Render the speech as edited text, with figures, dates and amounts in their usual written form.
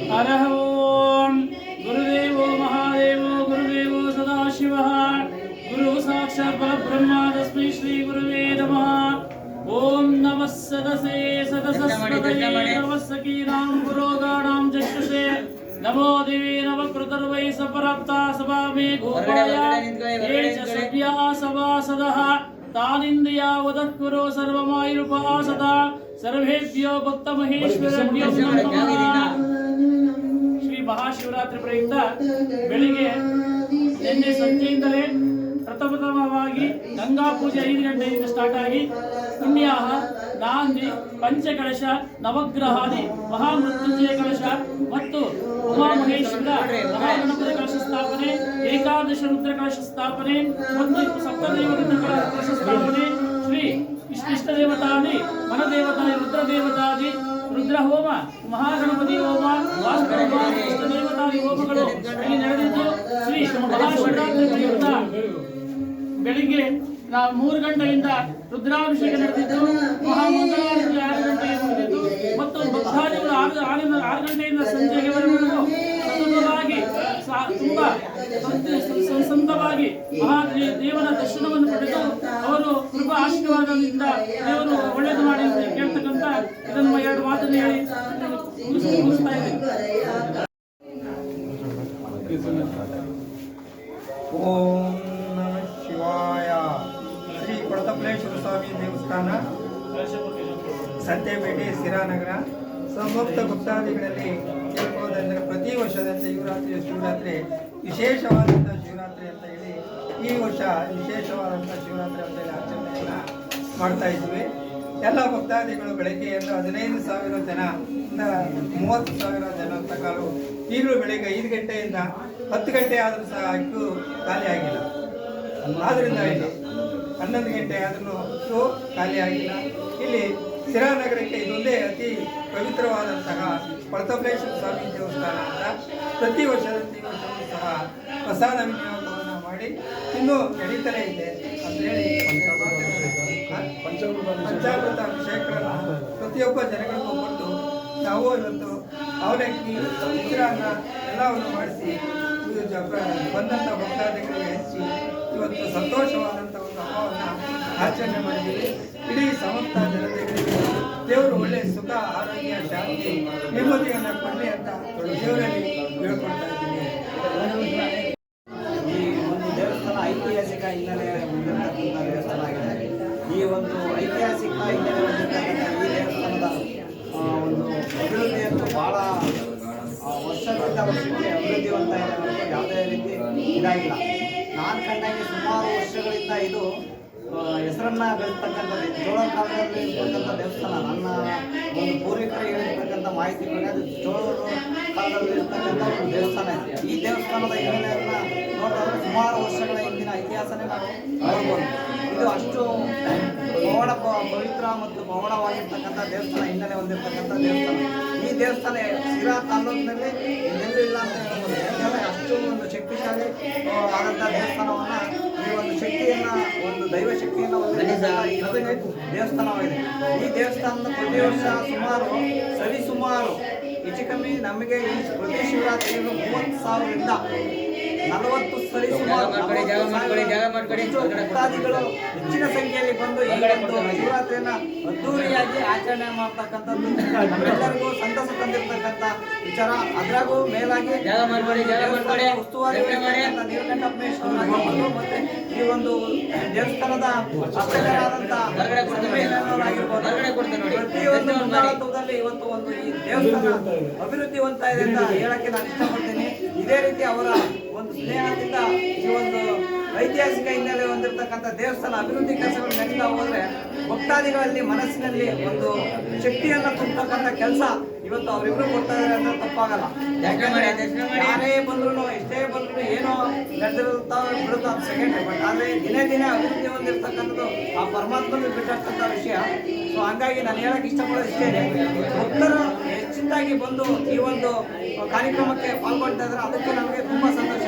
हरः ओम गुरुदेवो महादेवो गुरुदेवो सदाशिवः गुरु साक्षात् परब्रह्म तस्मै श्री गुरुवे नमः। ओम नमः सदसे सदसस्पतये नमः सकीनां पुरोगाणां चक्षुषे नमो देवी नवकृतर्वै सपरप्ता सभामे गोपाय ये च सद्या सभासदः तानिन्द्रिया वदत्कुरो सर्वमायुरुपासदा सर्वेभ्यो भक्तमहेश्वरेभ्यो नमः। ಶ್ರೀ ಮಹಾಶಿವರಾತ್ರಿ ಪ್ರಯುಕ್ತ ಬೆಳಿಗ್ಗೆ ನಿನ್ನೆ ಸಂಜೆಯಿಂದಲೇ ಪ್ರಥಮವಾಗಿ ಗಂಗಾ ಪೂಜೆ 5 ಗಂಟೆಯಿಂದ ಸ್ಟಾರ್ಟ್ ಆಗಿ ಪುಣ್ಯಾಹ ನಾಂದಿ ಪಂಚಕಳಶ ನವಗ್ರಹಾದಿ ಮಹಾಮೃತ್ಯುಂಜಯ ಕಳಶ ಮತ್ತು ಉಮಾಮಹೇಶ್ವರ ಮಹಾಗಣಪತಿ ಕಳಶ ಸ್ಥಾಪನೆ ಏಕಾದಶ ರುದ್ರ ಕಳಶ ಸ್ಥಾಪನೆ ಮತ್ತು ಸಪ್ತದೇವರಿಂದ ಕಳಶ ಸ್ಥಾಪನೆ ಶ್ರೀ ಇಷ್ಟ ದೇವತಾದಿ ವನದೇವತಾದಿ ರುದ್ರ ದೇವತಾದಿ ರುದ್ರ ಹೋಮ ಮಹಾಗಣಪತಿ ಹೋಮ ವಾಸ್ತವ ಇಷ್ಟ ದೇವತಾದಿ ಹೋಮಗಳು ಇಲ್ಲಿ ನಡೆದಿದ್ದು ಶ್ರೀ ಮಹಾಶಿವರಾತ್ರಿ ಪ್ರಯುಕ್ತ ಬೆಳಿಗ್ಗೆ 3 ಗಂಟೆಯಿಂದ ರುದ್ರಾಭಿಷೇಕ ನಡೆದಿದ್ದು ಮಹಾಮಂಗಳಾರತಿ 6 ಗಂಟೆಗೆ ಮುಗಿದಿದ್ದು ಮತ್ತು ಭಕ್ತಾದಿಗಳು 6 ಗಂಟೆಯಿಂದ ಸಂಜೆಯವರೆಗೂ ಸತತವಾಗಿ ತುಂಬಾ ಸಂತವಾಗಿ ದೇವರ ದರ್ಶನವನ್ನು ಪಡೆದು ಅವರು ಕೃಪಾ ಆಶೀರ್ವಾದದಿಂದ ದೇವರು ಒಳ್ಳೆಯದು ಮಾಡಿ ಕೇಳ್ತಕ್ಕಂಥ ಇದನ್ನು 2 ಮಾತನ್ನು ಹೇಳಿ ಮುಗಿಸ್ತಾ ಇದ್ದೇನೆ. ಓಂ ನಮಃ ಶಿವಾಯ. ಶ್ರೀ ಕೊಳತಪ್ಲೇಶ್ವರ ಸ್ವಾಮಿ ದೇವಸ್ಥಾನ, ಸಂತೆಪೇಟೆ, ಸಿರಾನಗರ. ಸಂಭಕ್ತ ಭಕ್ತಾದಿಗಳಲ್ಲಿ ಕೇಳ್ಬೋದಂದರೆ ಪ್ರತಿ ವರ್ಷದಂತೆ ಶಿವರಾತ್ರಿ ವಿಶೇಷವಾದಂಥ ಶಿವರಾತ್ರಿ ಅಂತ ಹೇಳಿ ಈ ವರ್ಷ ವಿಶೇಷವಾದಂಥ ಶಿವರಾತ್ರಿ ಅಂತ ಹೇಳಿ ಆಚರಣೆಯನ್ನು ಮಾಡ್ತಾ ಇದ್ವಿ. ಎಲ್ಲ ಭಕ್ತಾದಿಗಳು ಬೆಳಗ್ಗೆಯಿಂದ 15,000 ಜನ 30,000 ಜನ ಅಂತ ಕಾಲು ಈಗಲೂ ಬೆಳಗ್ಗೆ 5 ಗಂಟೆಯಿಂದ 10 ಗಂಟೆ ಆದರೂ ಸಹ ಅಷ್ಟು ಖಾಲಿ ಆಗಿಲ್ಲ. ಆದ್ದರಿಂದ ಇಲ್ಲಿ 11 ಗಂಟೆ ಆದ್ರೂ ಖಾಲಿ ಆಗಿಲ್ಲ. ಇಲ್ಲಿ ಸಿರಾನಗರಕ್ಕೆ ಇದೊಂದೇ ಅತಿ ಪವಿತ್ರವಾದಂತಹ ಕೊಳತಪ್ಲೇಶ್ವರ ಸ್ವಾಮಿ ದೇವಸ್ಥಾನ ಅಂತ ಪ್ರತಿ ವರ್ಷದಂತೆ ಈ ವರ್ಷವೂ ಸಹ ಪ್ರಸಾದ ವಿನಿಯೋಗವನ್ನು ಮಾಡಿ ಇನ್ನೂ ನಡೀತಲೇ ಇದೆ ಅಂತ ಹೇಳಿ ಪಂಚಾಮೃತ ಅಭಿಷೇಕಗಳನ್ನು ಪ್ರತಿಯೊಬ್ಬ ಜನಗಳಿಗೂ ಕೊಟ್ಟು ನಾವು ಇವತ್ತು ಅವಲಕ್ಕಿ ಚಿತ್ರಾನ್ನ ಎಲ್ಲವನ್ನು ಮಾಡಿಸಿ ಬಂದಂಥ ಭಕ್ತಾದಿಗಳಿಗೆ ಹೆಚ್ಚಿ ಇವತ್ತು ಸಂತೋಷವಾದಂಥ ಒಂದು ಹಬ್ಬವನ್ನು ಆಚರಣೆ ಮಾಡಿದ್ದೀವಿ. ಇಡೀ ಸಮಸ್ತ ಜನತೆಗಳಿಗೆ ದೇವರು ಒಳ್ಳೆಯ ಸುಖ, ಆರೋಗ್ಯ, ಶಾಂತಿ, ನೆಮ್ಮದಿಯನ್ನು ಕೊಡಲಿ ಅಂತ ದೇವರಲ್ಲಿ ಹೇಳ್ಕೊಳ್ತಾ ಇದ್ದೀನಿ. ಈ ಒಂದು ದೇವಸ್ಥಾನ ಐತಿಹಾಸಿಕ ಹಿನ್ನೆಲೆ ಹೊಂದಿರತಕ್ಕಂಥ ದೇವಸ್ಥಾನ ಆಗಿದೆ. ಈ ಒಂದು ಐತಿಹಾಸಿಕ ಹಿನ್ನೆಲೆ ಹೊಂದಿರತಕ್ಕಂಥ ಈ ದೇವಸ್ಥಾನದ ಒಂದು ಅಭಿವೃದ್ಧಿಯನ್ನು ಭಾಳ ವರ್ಷದಿಂದ ವರ್ಷಕ್ಕೆ ಅಭಿವೃದ್ಧಿವಂತ ಇದೆ. ಯಾವುದೇ ರೀತಿ ಇದಾಗಿಲ್ಲ. ನಾನು ಕಂಡಾಗೆ ಸುಮಾರು ವರ್ಷಗಳಿಂದ ಇದು ಹೆಸರನ್ನ ಗಳಿಸ್ತಕ್ಕಂಥದ್ದು. ಚೋಳ ಕಾಲದಲ್ಲಿ ಇರ್ತಕ್ಕಂಥ ದೇವಸ್ಥಾನ. ನನ್ನ ಒಂದು ಪೂರ್ವಿಕರಿಗೆ ಹೇಳಿರ್ತಕ್ಕಂಥ ಮಾಹಿತಿ ಪ್ರಕಾರ ಅದು ಚೋಳರ ಕಾಲದಲ್ಲಿ ಇರ್ತಕ್ಕಂಥ ಒಂದು ದೇವಸ್ಥಾನ ಇದೆ. ಈ ದೇವಸ್ಥಾನದ ಹಿನ್ನೆಲೆಯನ್ನು ನೋಡಿದ್ರೆ ಸುಮಾರು ವರ್ಷಗಳ ಹಿಂದಿನ ಇತಿಹಾಸನೇ ನಾವು ನೋಡ್ಬೋದು. ಇದು ಅಷ್ಟು ಪವಿತ್ರ ಮತ್ತು ಪವಾಡವಾಗಿರ್ತಕ್ಕಂಥ ದೇವಸ್ಥಾನ, ಹಿನ್ನೆಲೆ ಹೊಂದಿರತಕ್ಕಂಥ ದೇವಸ್ಥಾನ. ಈ ದೇವಸ್ಥಾನ ಸಿರಾ ತಾಲೂಕಿನಲ್ಲಿ ಎಲ್ಲೂ ಇಲ್ಲ ಅಂತ ಹೇಳ್ಬೋದು. ಯಾಕಂದರೆ ಅಷ್ಟು ಒಂದು ಶಕ್ತಿಶಾಲಿ ಆದಂಥ ದೇವಸ್ಥಾನವನ್ನು, ಈ ಒಂದು ಶಕ್ತಿಯನ್ನು, ಒಂದು ದೈವ ಶಕ್ತಿಯನ್ನು ಹೊಂದಿದ ದೇವಸ್ಥಾನವಾಗಿದೆ. ಈ ದೇವಸ್ಥಾನದ ಪ್ರತಿ ವರ್ಷ ಸರಿಸುಮಾರು ಹೆಚ್ಚು ಕಮ್ಮಿ ನಮಗೆ ಈ ಪ್ರತಿ ಶಿವರಾತ್ರಿಯನ್ನು 30,000ರಿಂದ 40 ಸರಿಸುಮಾರು ಭಕ್ತಾದಿಗಳು ಹೆಚ್ಚಿನ ಸಂಖ್ಯೆಯಲ್ಲಿ ಬಂದು ಈ ಒಂದು ಶಿವರಾತ್ರಿಯನ್ನು ಅದ್ದೂರಿಯಾಗಿ ಆಚರಣೆ ಮಾಡ್ತಕ್ಕಂಥದ್ದು ನಮ್ಮೆಲ್ಲರಿಗೂ ಸಂತಸ ತಂದಿರತಕ್ಕಂಥ ವಿಚಾರ. ಅದ್ರಾಗೂ ಮೇಲಾಗಿ ಉಸ್ತುವಾರಿ ನೀಲಕಂಠಪ್ಪನೇಶ್ವರ ಮತ್ತೆ ಈ ಒಂದು ದೇವಸ್ಥಾನದ ಅರ್ಚಕರಾದಂಥ ಪ್ರತಿಯೊಂದು ಮುಂದಾಳತ್ವದಲ್ಲಿ ಇವತ್ತು ಒಂದು ಈ ದೇವಸ್ಥಾನ ಅಭಿವೃದ್ಧಿ ಹೊಂದ್ತಾ ಇದೆ ಅಂತ ಹೇಳಕ್ಕೆ ನಾನು ಇಷ್ಟಪಡ್ತೀನಿ. ಇದೇ ರೀತಿ ಅವರ ಒಂದು ಸ್ನೇಹದಿಂದ ಈ ಒಂದು ಐತಿಹಾಸಿಕ ಹಿನ್ನೆಲೆ ಹೊಂದಿರತಕ್ಕಂಥ ದೇವಸ್ಥಾನ ಅಭಿವೃದ್ಧಿ ಕೆಲಸಗಳು ನಡೀತಾ ಹೋದ್ರೆ ಭಕ್ತಾದಿಗಳಲ್ಲಿ ಮನಸ್ಸಿನಲ್ಲಿ ಒಂದು ಶಕ್ತಿಯನ್ನು ತುಂಬತಕ್ಕಂಥ ಕೆಲಸ ಇವತ್ತು ಅವರಿಬ್ರು ಕೊಡ್ತಾ ಇದ್ದಾರೆ ಅಂದ್ರೆ ತಪ್ಪಾಗಲ್ಲ. ಯಾಕಂದ್ರೆ ಯಾರೇ ಬಂದ್ರು ಎಷ್ಟೇ ಬಂದ್ರು ಏನೋ ನಡೆದಿರುತ್ತಾವೆ ಬಿಡುತ್ತಾ ಸೆಕೆಂಡ್ರಿ, ಬಟ್ ಆದರೆ ದಿನೇ ದಿನೇ ಅಭಿವೃದ್ಧಿ ಹೊಂದಿರತಕ್ಕಂಥದ್ದು ಆ ಪರಮಾತ್ಮನಿಗೆ ಬಿಟ್ಟಿರ್ತಕ್ಕಂಥ ವಿಷಯ. ಸೊ ಹಂಗಾಗಿ ನಾನು ಹೇಳಕ್ ಇಷ್ಟಪಡೋದು ಇಷ್ಟೇ, ಭಕ್ತರು ಹೆಚ್ಚಿನದಾಗಿ ಬಂದು ಈ ಒಂದು ಕಾರ್ಯಕ್ರಮಕ್ಕೆ ಪಾಲ್ಗೊಳ್ತಾ ಇದ್ದಾರೆ. ಅದಕ್ಕೆ ನಮಗೆ ತುಂಬಾ ಸಂತೋಷ.